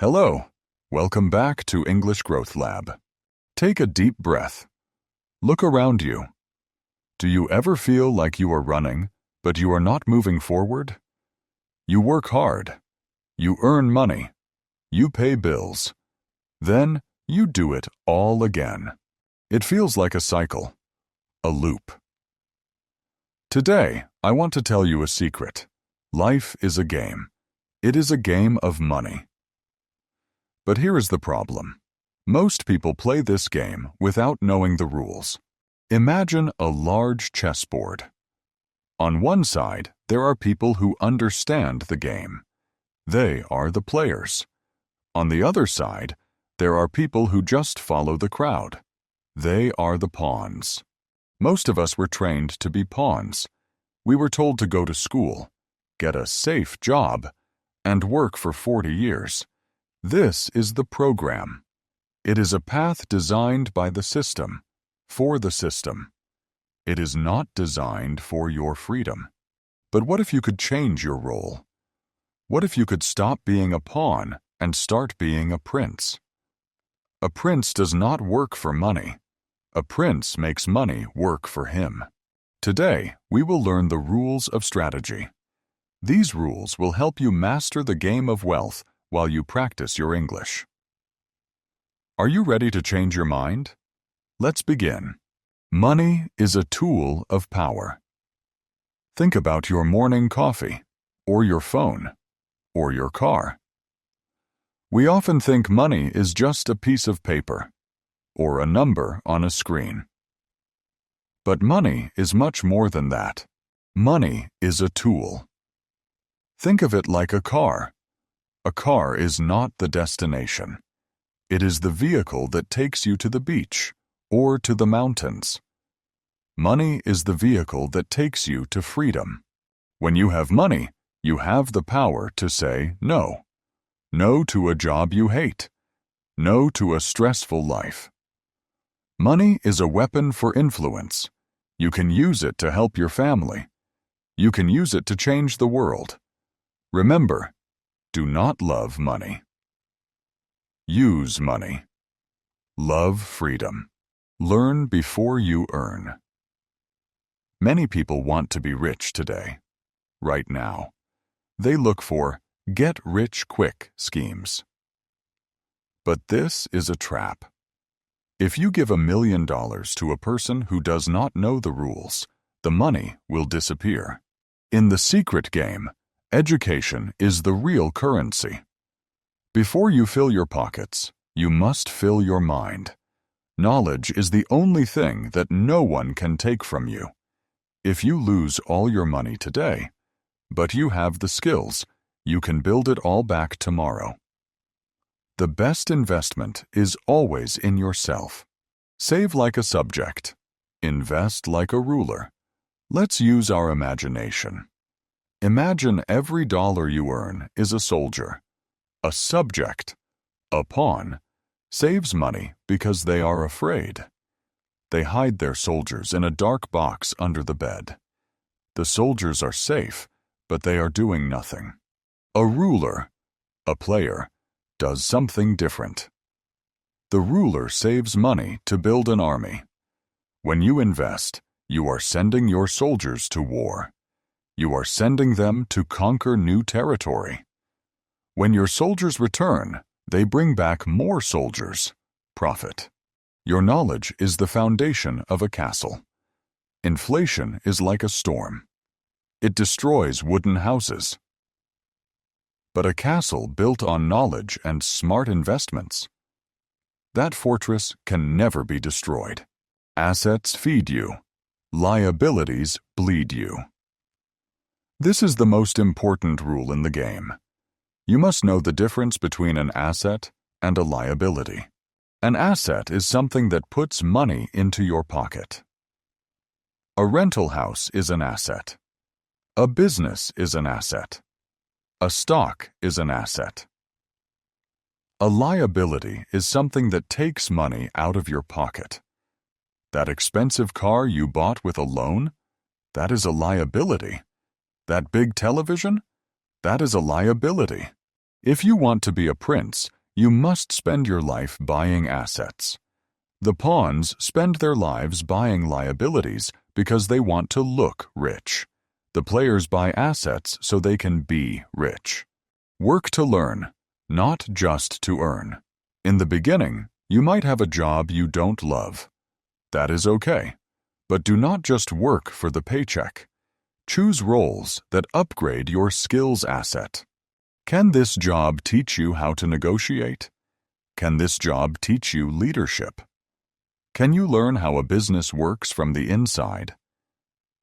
Hello, welcome back to English Growth Lab. Take a deep breath. Look around you. Do you ever feel like you are running, but you are not moving forward? You work hard. You earn money. You pay bills. Then you do it all again. It feels like a cycle, a loop. Today, I want to tell you a secret. Life is a game. It is a game of money. But here is the problem. Most people play this game without knowing the rules. Imagine a large chessboard. On one side, there are people who understand the game. They are the players. On the other side, there are people who just follow the crowd. They are the pawns. Most of us were trained to be pawns. We were told to go to school, get a safe job, and work for 40 years. This is the program. It is a path designed by the system, for the system. It is not designed for your freedom. But what if you could change your role? What if you could stop being a pawn and start being a prince? A prince does not work for money. A prince makes money work for him. Today, we will learn the rules of strategy. These rules will help you master the game of wealth while you practice your English. Are you ready to change your mind? Let's begin. Money is a tool of power. Think about your morning coffee, or your phone, or your car. We often think money is just a piece of paper, or a number on a screen. But money is much more than that. Money is a tool. Think of it like a car. A car is not the destination. It is the vehicle that takes you to the beach or to the mountains. Money is the vehicle that takes you to freedom. When you have money, you have the power to say no. No to a job you hate. No to a stressful life. Money is a weapon for influence. You can use it to help your family. You can use it to change the world. Remember, do not love money. Use money. Love freedom. Learn before you earn. Many people want to be rich today, right now. They look for get-rich-quick schemes. But this is a trap. If you give $1 million to a person who does not know the rules, the money will disappear. In the secret game, education is the real currency. Before you fill your pockets, you must fill your mind. Knowledge is the only thing that no one can take from you. If you lose all your money today, but you have the skills, you can build it all back tomorrow. The best investment is always in yourself. Save like a subject. Invest like a ruler. Let's use our imagination. Imagine every dollar you earn is a soldier. A subject, a pawn, saves money because they are afraid. They hide their soldiers in a dark box under the bed. The soldiers are safe, but they are doing nothing. A ruler, a player, does something different. The ruler saves money to build an army. When you invest, you are sending your soldiers to war. You are sending them to conquer new territory. When your soldiers return, they bring back more soldiers. Profit. Your knowledge is the foundation of a castle. Inflation is like a storm. It destroys wooden houses. But a castle built on knowledge and smart investments, that fortress can never be destroyed. Assets feed you. Liabilities bleed you. This is the most important rule in the game. You must know the difference between an asset and a liability. An asset is something that puts money into your pocket. A rental house is an asset. A business is an asset. A stock is an asset. A liability is something that takes money out of your pocket. That expensive car you bought with a loan? That is a liability. That big television? That is a liability. If you want to be a prince, you must spend your life buying assets. The pawns spend their lives buying liabilities because they want to look rich. The players buy assets so they can be rich. Work to learn, not just to earn. In the beginning, you might have a job you don't love. That is okay. But do not just work for the paycheck. Choose roles that upgrade your skills asset. Can this job teach you how to negotiate? Can this job teach you leadership? Can you learn how a business works from the inside?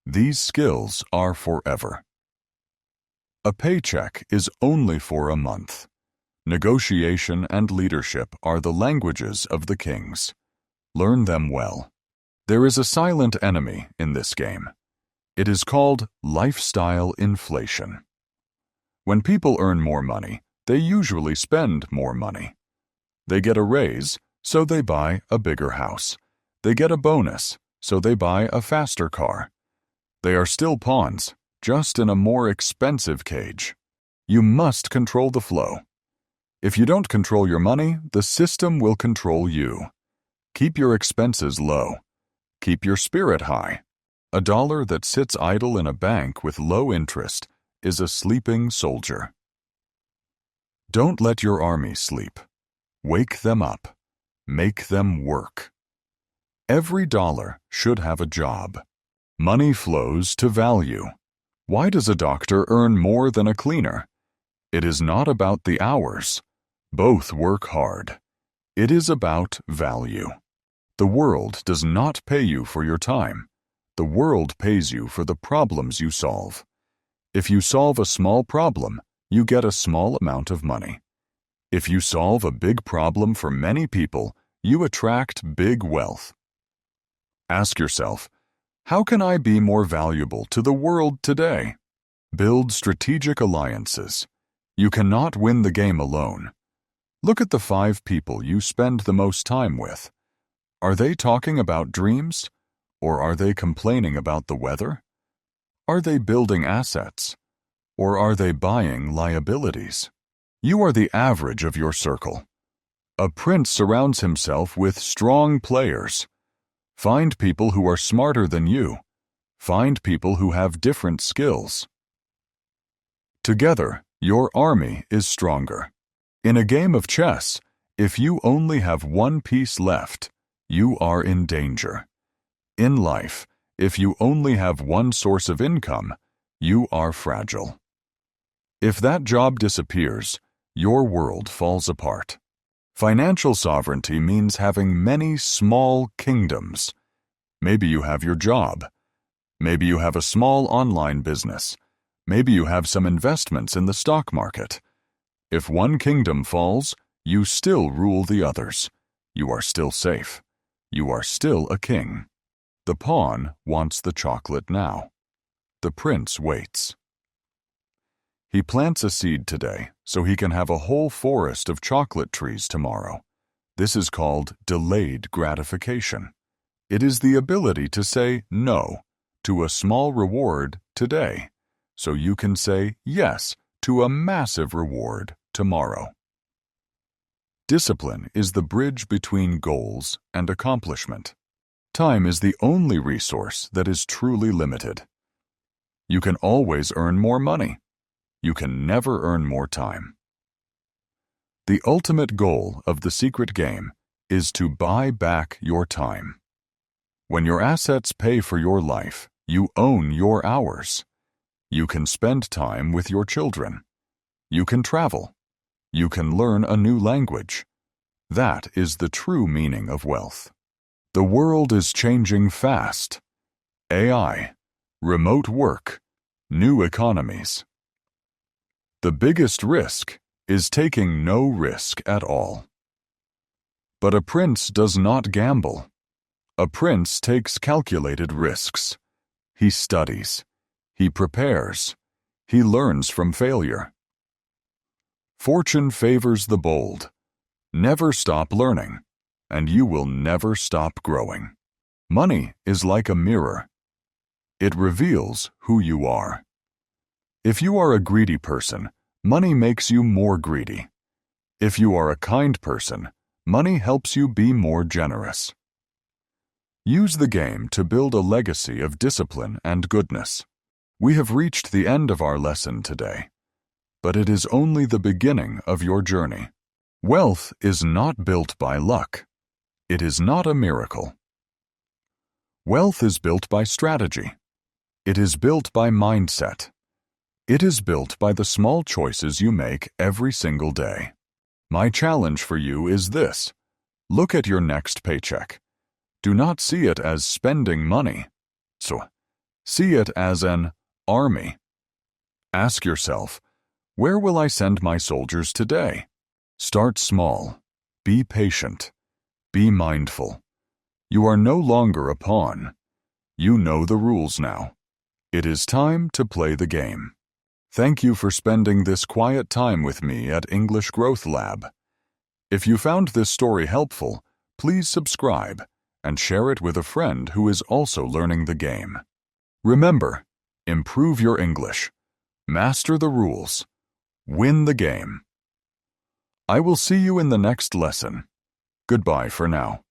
These skills are forever. A paycheck is only for a month. Negotiation and leadership are the languages of the kings. Learn them well. There is a silent enemy in this game. It is called lifestyle inflation. When people earn more money, they usually spend more money. They get a raise, so they buy a bigger house. They get a bonus, so they buy a faster car. They are still pawns, just in a more expensive cage. You must control the flow. If you don't control your money, the system will control you. Keep your expenses low. Keep your spirit high. A dollar that sits idle in a bank with low interest is a sleeping soldier. Don't let your army sleep. Wake them up. Make them work. Every dollar should have a job. Money flows to value. Why does a doctor earn more than a cleaner? It is not about the hours. Both work hard. It is about value. The world does not pay you for your time. The world pays you for the problems you solve. If you solve a small problem, you get a small amount of money. If you solve a big problem for many people, you attract big wealth. Ask yourself, how can I be more valuable to the world today? Build strategic alliances. You cannot win the game alone. Look at the 5 people you spend the most time with. Are they talking about dreams? Or are they complaining about the weather? Are they building assets? Or are they buying liabilities? You are the average of your circle. A prince surrounds himself with strong players. Find people who are smarter than you. Find people who have different skills. Together, your army is stronger. In a game of chess, if you only have one piece left, you are in danger. In life, if you only have one source of income, you are fragile. If that job disappears, your world falls apart. Financial sovereignty means having many small kingdoms. Maybe you have your job. Maybe you have a small online business. Maybe you have some investments in the stock market. If one kingdom falls, you still rule the others. You are still safe. You are still a king. The pawn wants the chocolate now. The prince waits. He plants a seed today so he can have a whole forest of chocolate trees tomorrow. This is called delayed gratification. It is the ability to say no to a small reward today, so you can say yes to a massive reward tomorrow. Discipline is the bridge between goals and accomplishment. Time is the only resource that is truly limited. You can always earn more money. You can never earn more time. The ultimate goal of the secret game is to buy back your time. When your assets pay for your life, you own your hours. You can spend time with your children. You can travel. You can learn a new language. That is the true meaning of wealth. The world is changing fast. AI, remote work, new economies. The biggest risk is taking no risk at all. But a prince does not gamble. A prince takes calculated risks. He studies. He prepares. He learns from failure. Fortune favors the bold. Never stop learning, and you will never stop growing. Money is like a mirror. It reveals who you are. If you are a greedy person, Money makes you more greedy. If you are a kind person, money helps you be more generous. Use the game to build a legacy of discipline and goodness. We have reached the end of our lesson today, but it is only the beginning of your journey. Wealth is not built by luck. It is not a miracle. Wealth is built by strategy. It is built by mindset. It is built by the small choices you make every single day. My challenge for you is this: look at your next paycheck. Do not see it as spending money. See it as an army. Ask yourself, where will I send my soldiers today? Start small. Be patient. Be mindful. You are no longer a pawn. You know the rules now. It is time to play the game. Thank you for spending this quiet time with me at English Growth Lab. If you found this story helpful, please subscribe and share it with a friend who is also learning the game. Remember, improve your English, master the rules, win the game. I will see you in the next lesson. Goodbye for now.